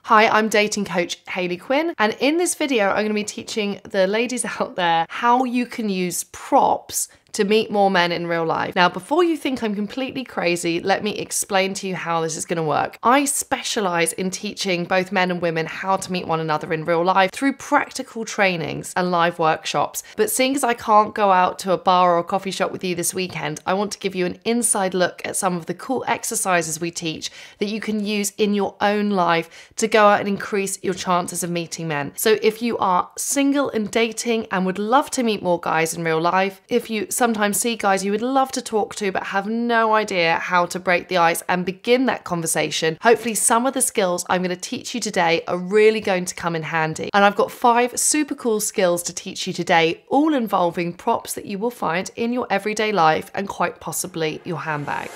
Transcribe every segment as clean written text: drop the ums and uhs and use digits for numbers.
Hi, I'm dating coach Hayley Quinn, and in this video, I'm going to be teaching the ladies out there how you can use props to meet more men in real life. Now, before you think I'm completely crazy, let me explain to you how this is going to work. I specialize in teaching both men and women how to meet one another in real life through practical trainings and live workshops. But seeing as I can't go out to a bar or a coffee shop with you this weekend, I want to give you an inside look at some of the cool exercises we teach that you can use in your own life to go out and increase your chances of meeting men. So if you are single and dating and would love to meet more guys in real life, if you sometimes see guys you would love to talk to but have no idea how to break the ice and begin that conversation, hopefully some of the skills I'm going to teach you today are really going to come in handy. And I've got 5 super cool skills to teach you today, all involving props that you will find in your everyday life and quite possibly your handbag.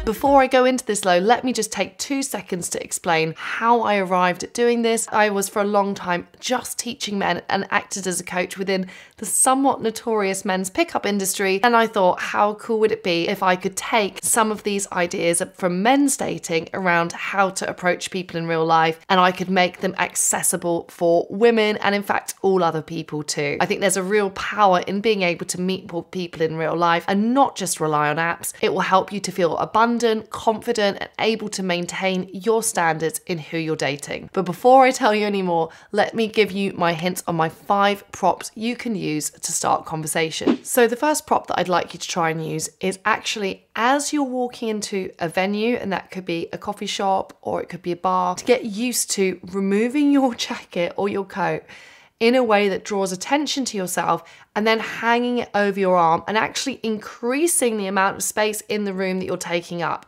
Before I go into this though, let me just take 2 seconds to explain how I arrived at doing this. I was for a long time just teaching men and acted as a coach within the somewhat notorious men's pickup industry, and I thought, how cool would it be if I could take some of these ideas from men's dating around how to approach people in real life, and I could make them accessible for women and in fact all other people too. I think there's a real power in being able to meet more people in real life and not just rely on apps. It will help you to feel abundant, confident, and able to maintain your standards in who you're dating. But before I tell you any more, let me give you my hints on my 5 props you can use to start conversation. So the first prop that I'd like you to try and use is actually as you're walking into a venue, and that could be a coffee shop or it could be a bar, to get used to removing your jacket or your coat in a way that draws attention to yourself and then hanging it over your arm and actually increasing the amount of space in the room that you're taking up.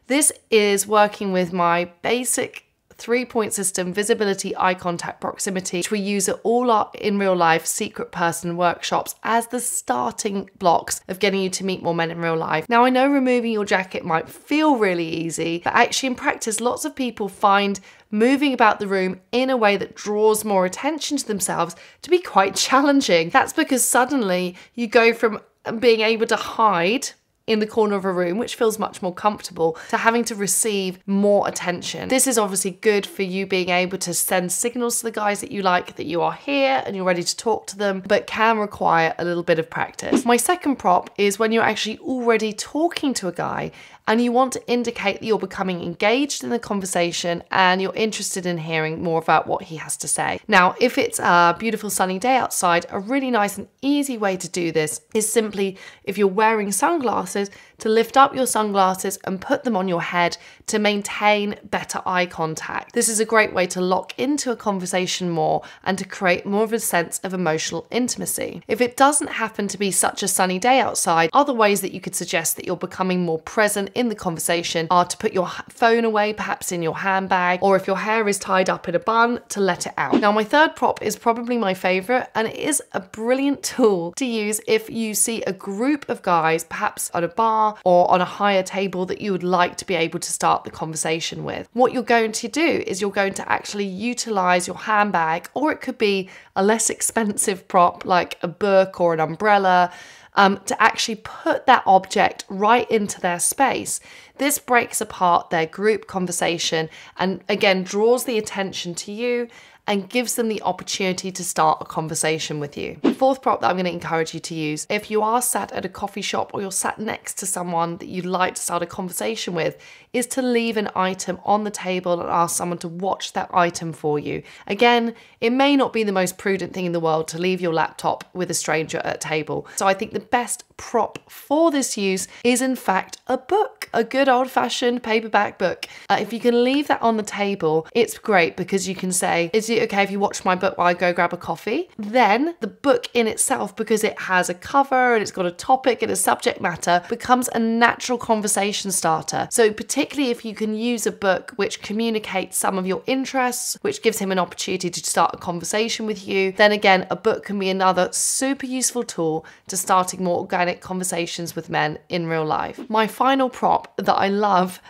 This is working with my basic 3-point system: visibility, eye contact, proximity, which we use at all our in real life secret person workshops as the starting blocks of getting you to meet more men in real life. Now, I know removing your jacket might feel really easy, but actually in practice, lots of people find moving about the room in a way that draws more attention to themselves to be quite challenging. That's because suddenly you go from being able to hide in the corner of a room, which feels much more comfortable, to having to receive more attention. This is obviously good for you being able to send signals to the guys that you like that you are here and you're ready to talk to them, but can require a little bit of practice. My second prop is when you're actually already talking to a guy and you want to indicate that you're becoming engaged in the conversation and you're interested in hearing more about what he has to say. Now, if it's a beautiful sunny day outside, a really nice and easy way to do this is simply, if you're wearing sunglasses, to lift up your sunglasses and put them on your head to maintain better eye contact. This is a great way to lock into a conversation more and to create more of a sense of emotional intimacy. If it doesn't happen to be such a sunny day outside, other ways that you could suggest that you're becoming more present in the conversation are to put your phone away, perhaps in your handbag, or if your hair is tied up in a bun, to let it out. Now, my third prop is probably my favorite, and it is a brilliant tool to use if you see a group of guys, perhaps at a bar or on a higher table, that you would like to be able to start the conversation with. What you're going to do is you're going to actually utilize your handbag, or it could be a less expensive prop like a book or an umbrella, to actually put that object right into their space. This breaks apart their group conversation and again draws the attention to you and gives them the opportunity to start a conversation with you. The fourth prop that I'm going to encourage you to use, if you are sat at a coffee shop or you're sat next to someone that you'd like to start a conversation with, is to leave an item on the table and ask someone to watch that item for you. Again, it may not be the most prudent thing in the world to leave your laptop with a stranger at a table. So I think the best prop for this use is in fact a book, a good old-fashioned paperback book. If you can leave that on the table, it's great because you can say, is it okay if you watch my book while I go grab a coffee? Then the book in itself, because it has a cover and it's got a topic and a subject matter, becomes a natural conversation starter. So particularly if you can use a book which communicates some of your interests, which gives him an opportunity to start a conversation with you, then again, a book can be another super useful tool to starting more organic conversations with men in real life. My final prop that I love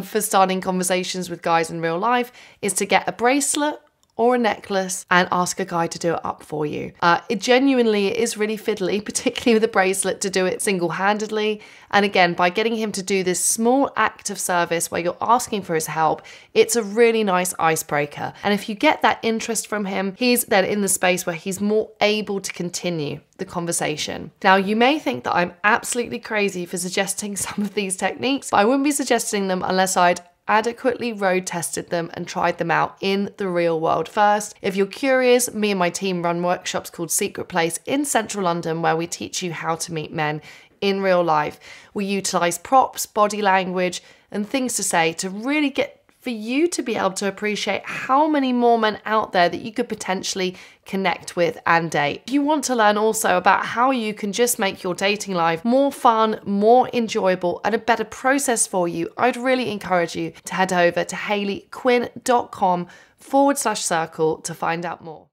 for starting conversations with guys in real life is to get a bracelet or a necklace and ask a guy to do it up for you. It genuinely is really fiddly, particularly with a bracelet, to do it single-handedly. And again, by getting him to do this small act of service where you're asking for his help, it's a really nice icebreaker. And if you get that interest from him, he's then in the space where he's more able to continue the conversation. Now, you may think that I'm absolutely crazy for suggesting some of these techniques, but I wouldn't be suggesting them unless I'd adequately road tested them and tried them out in the real world first. If you're curious, me and my team run workshops called Secret Place in central London where we teach you how to meet men in real life. We utilize props, body language, and things to say to really get for you to be able to appreciate how many more men out there that you could potentially connect with and date. If you want to learn also about how you can just make your dating life more fun, more enjoyable, and a better process for you, I'd really encourage you to head over to hayleyquinn.com/circle to find out more.